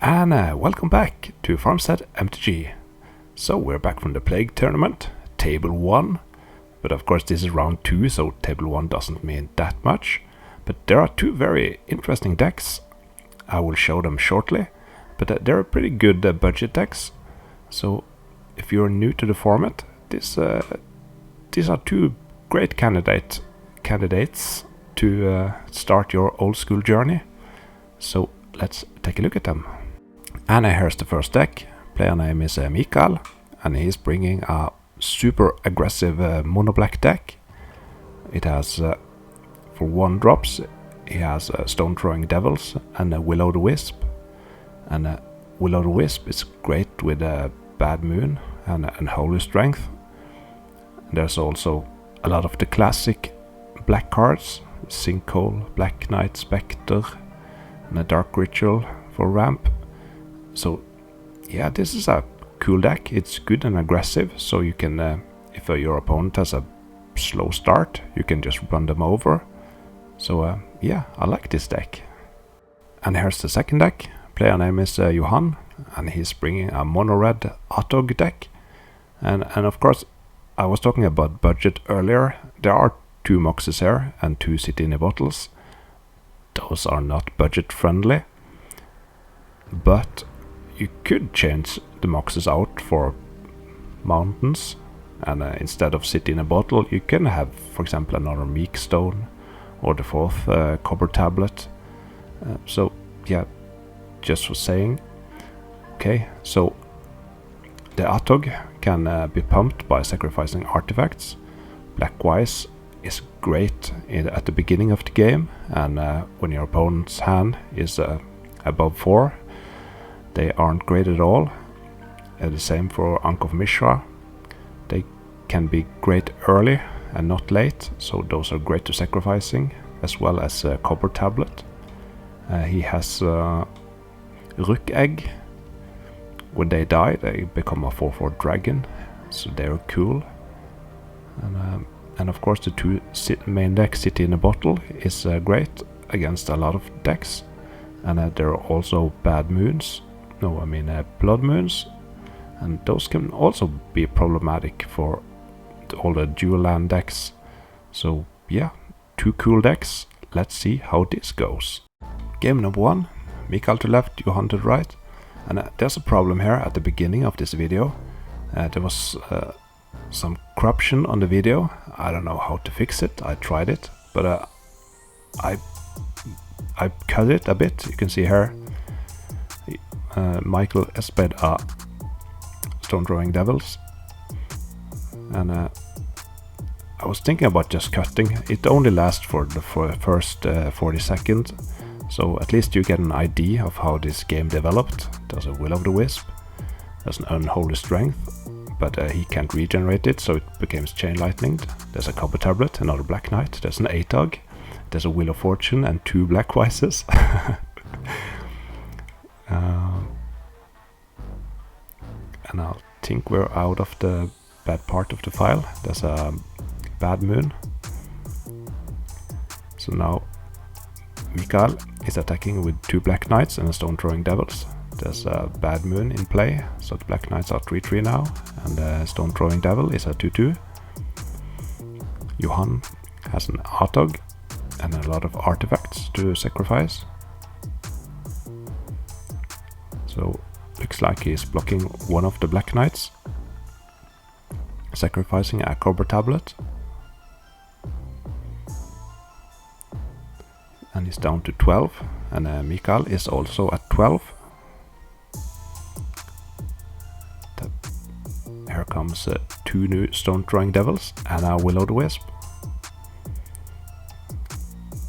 And welcome back to Farmstead MTG. So we're back from the Plague Tournament, Table 1. But of course this is round 2, so Table 1 doesn't mean that much. But there are two very interesting decks. I will show them shortly. But they're pretty good budget decks. So if you're new to the format, these are two great candidates to start your old school journey. So let's take a look at them. And here's the first deck. Player name is Mikael, and he's bringing a super aggressive mono black deck. It has for 1-drops he has Stone Throwing Devils and Will-O-the-Wisp. And Will-O-the-Wisp is great with Bad Moon and Holy Strength. There's also a lot of the classic black cards, Sinkhole, Black Knight, Spectre, and a Dark Ritual for ramp. So yeah, this is a cool deck. It's good and aggressive, so you can, if your opponent has a slow start, you can just run them over. So yeah, I like this deck. And here's the second deck. Player name is Johan, and he's bringing a mono-red Atog deck. And of course, I was talking about budget earlier. There are 2 Moxes here and 2 City in the Bottles. Those are not budget friendly, but you could change the Moxes out for mountains, and instead of City in a Bottle you can have, for example, another Meek Stone or the 4th Copper Tablet. So yeah, just for saying. Okay, so the Atog can be pumped by sacrificing artifacts. Blackwise is great at the beginning of the game, and when your opponent's hand is above 4, they aren't great at all. The same for Ankh of Mishra. They can be great early and not late, so those are great to sacrificing, as well as Copper Tablet. He has Rook Egg. When they die, they become a 4/4 dragon, so they're cool. And of course the 2 main decks, City in a Bottle, is great against a lot of decks. And there are also Bad Moons. No, I mean Blood Moons, and those can also be problematic for all the dual land decks. So yeah, 2 cool decks. Let's see how this goes. Game number 1, Mikael to left, Johan to the right. And there's a problem here at the beginning of this video. There was some corruption on the video. I don't know how to fix it. I tried it, but I cut it a bit. You can see here Michael esped a Stone Throwing Devils, and I was thinking about just cutting. It only lasts for the first 40 seconds, so at least you get an idea of how this game developed. There's a Will-O-the-Wisp, there's an Unholy Strength, but he can't regenerate it, so it becomes Chain Lightning. There's a Copper Tablet, another Black Knight, there's an Atog, there's a Wheel of Fortune and 2 Blackwises. And I think we're out of the bad part of the file. There's a Bad Moon. So now Mikael is attacking with 2 Black Knights and a Stone Throwing Devils. There's a Bad Moon in play, so the Black Knights are 3/3 now, and the Stone Throwing Devil is a 2/2. Johan has an Atog and a lot of artifacts to sacrifice. So looks like he's blocking one of the Black Knights, sacrificing a Copper Tablet. And he's down to 12, and Mikael is also at 12. Here comes 2 new Stone Throwing Devils and a Will-O-the-Wisp.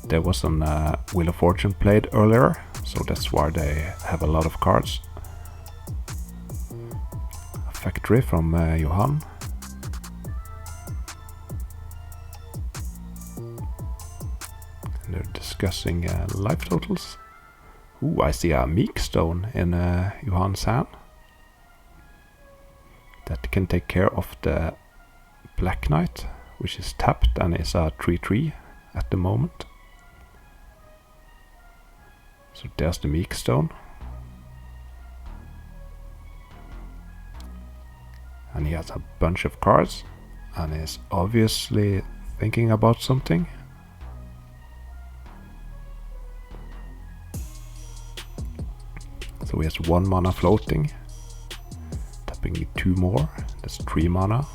There was some Wheel of Fortune played earlier, so that's why they have a lot of cards. A Factory from Johan. And they're discussing life totals. Ooh, I see a Meek Stone in Johan's hand. That can take care of the Black Knight, which is tapped and is a 3/3 at the moment. So there's the Meek Stone. And he has a bunch of cards and is obviously thinking about something. So he has 1 mana floating. Tapping 2 more, that's 3 mana.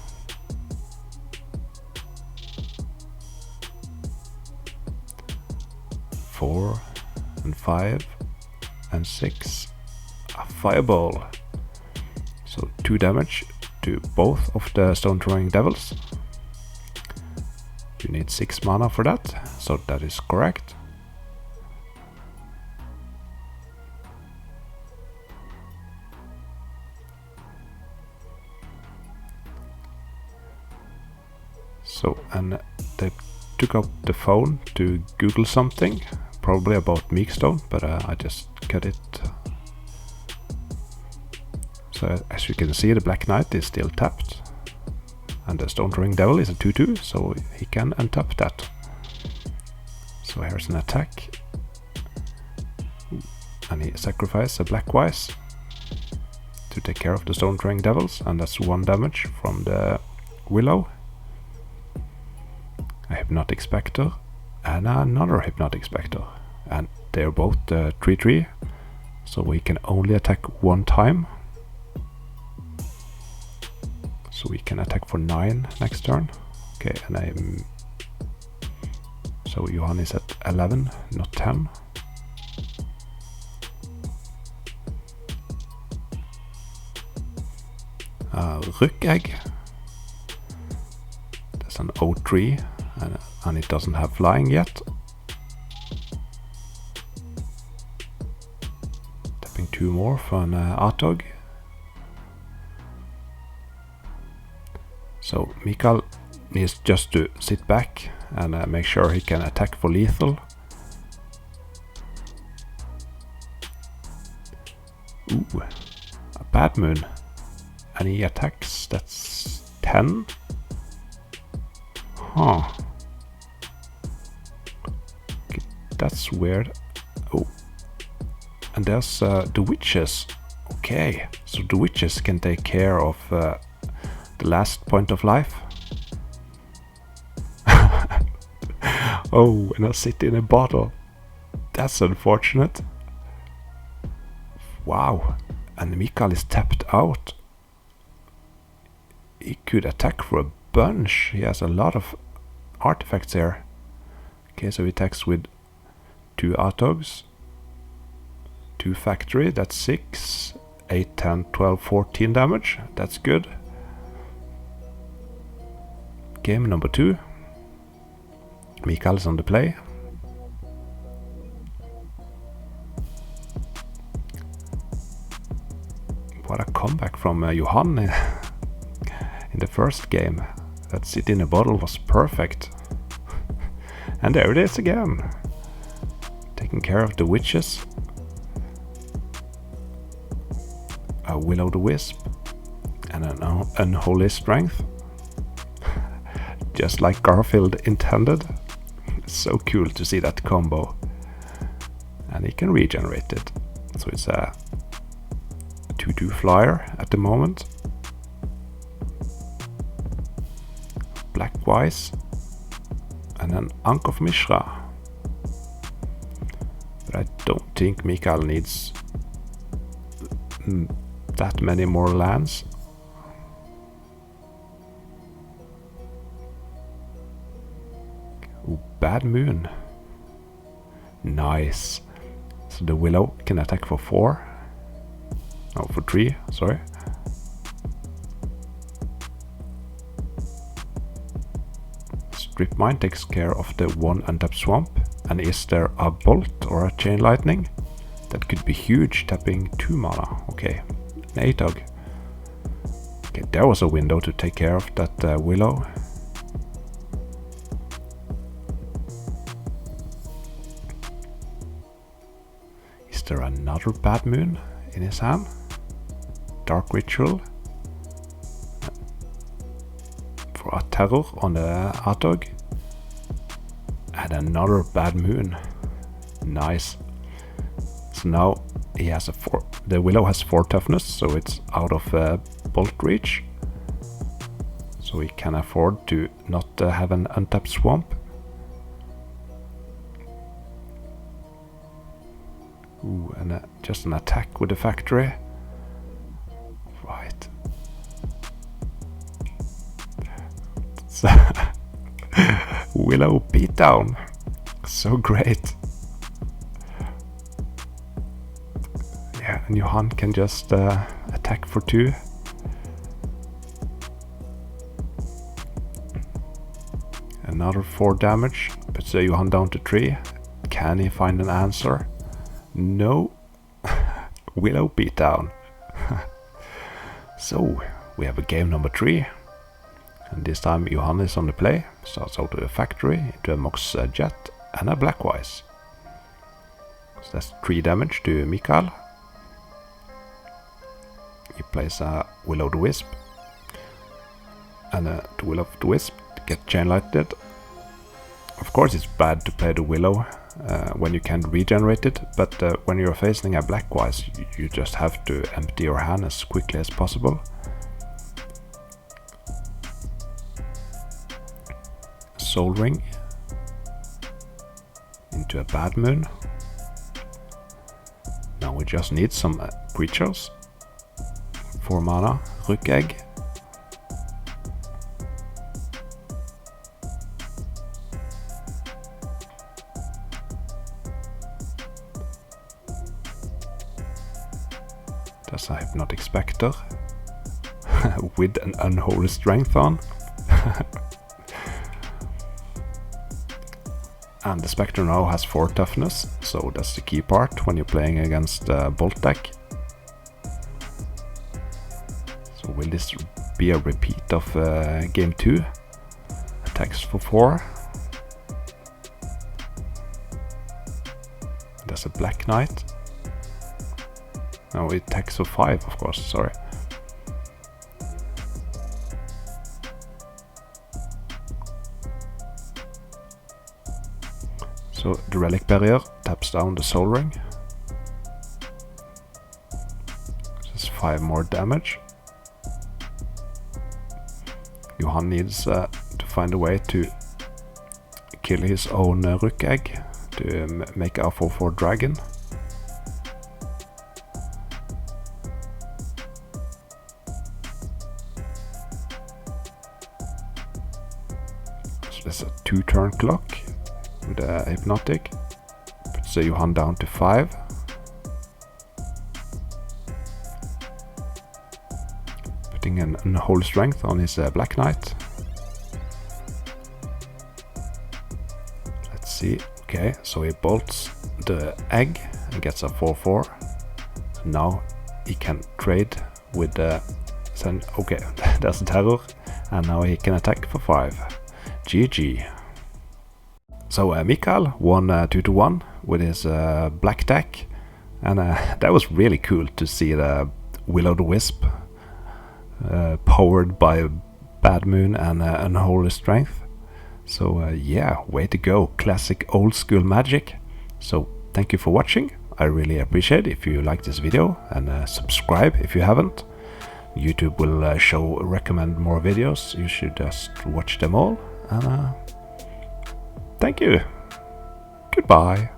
Four and 5 and 6. A fireball. So 2 damage to both of the stone throwing devils. You need 6 mana for that, so that is correct. So, and they took up the phone to Google something, probably about Meekstone, but I just cut it. So as you can see, the Black Knight is still tapped, and the Stone Throwing Devil is a 2/2, so he can untap that. So here's an attack, and he sacrifices a Blackwise to take care of the Stone Throwing Devils, and that's 1 damage from the Willow. A Hypnotic Spectre and another Hypnotic Spectre, and they're both 3/3, so we can only attack 1 time. So we can attack for 9 next turn. Okay, and so Johan is at 11, not 10. Rückegg. That's an 0/3. And it doesn't have flying yet. Tapping 2 more for an Atog. So Mikael needs just to sit back and make sure he can attack for lethal. Ooh, a Bad Moon. And he attacks, that's 10. Huh. That's weird. Oh, and there's the witches. Okay, so the witches can take care of the last point of life. Oh, and I sit in a bottle. That's unfortunate. Wow, and Mikael is tapped out. He could attack for a bunch. He has a lot of artifacts here. Okay, so he attacks with 2 Atogs, 2 Factory, that's 6, 8, 10, 12, 14 damage, that's good. Game number 2. Mikael is on the play. What a comeback from Johan in the first game. That sit in a bottle was perfect. And there it is again. Taking care of the witches. A Will-o'-the-Wisp and an Unholy Strength. Just like Garfield intended. It's so cool to see that combo. And he can regenerate it. So it's a 2/2 flyer at the moment. Blackwise and an Ankh of Mishra. But I don't think Mikael needs that many more lands. Ooh, Bad Moon. Nice. So the Willow can attack for 4. No, for 3, sorry. Strip Mine takes care of the 1 untapped swamp. And is there a Bolt or a Chain Lightning? That could be huge, tapping 2 mana. Okay, an Atog. Okay, there was a window to take care of that Willow. Is there another Bad Moon in his hand? Dark Ritual. For a Terror on the Atog. And another Bad Moon. Nice. So now he has a 4. The Willow has 4 toughness, so it's out of bolt reach. so he can afford to not have an untapped swamp. Ooh, and just an attack with the factory. Right. So Willow beatdown. So great. Yeah, and Johan can just attack for 2. Another 4 damage, puts Johan down to 3. Can he find an answer? No. Willow beatdown. So, we have a game number 3. And this time Johan is on the play. Starts out with a factory, into a Mox jet and a Blackwise. So that's 3 damage to Mikael. He plays a Will-O-the-Wisp. And the Will-O-the-Wisp get chain lighted. Of course it's bad to play the Willow when you can't regenerate it, but when you're facing a Blackwise you just have to empty your hand as quickly as possible. Soul Ring into a Bad Moon. Now we just need some creatures. 4 mana, Rook Egg. That's a Hypnotic Spectre with an Unholy Strength on. And the Spectre now has 4 toughness, so that's the key part when you're playing against Bolt deck. So will this be a repeat of game 2? Attacks for 4. That's a Black Knight. No, it attacks for 5, of course, sorry. So the Relic Barrier taps down the Soul Ring. Just 5 more damage. Johan needs to find a way to kill his own Rook Egg to make a 4/4 dragon. So there's a 2-turn clock with a Hypnotic. Puts Johan down to 5. Putting an Unholy Strength on his Black Knight. Let's see. Okay, so he bolts the egg and gets a 4/4. Now he can trade with the okay, there's a terror, and now he can attack for 5. GG. So Mikael won 2-1 with his black deck, and that was really cool to see the Will-O-the-Wisp powered by Bad Moon and Unholy Strength. So yeah, way to go, classic old school magic. So thank you for watching, I really appreciate it if you like this video, and subscribe if you haven't. YouTube will recommend more videos, you should just watch them all, and thank you, goodbye.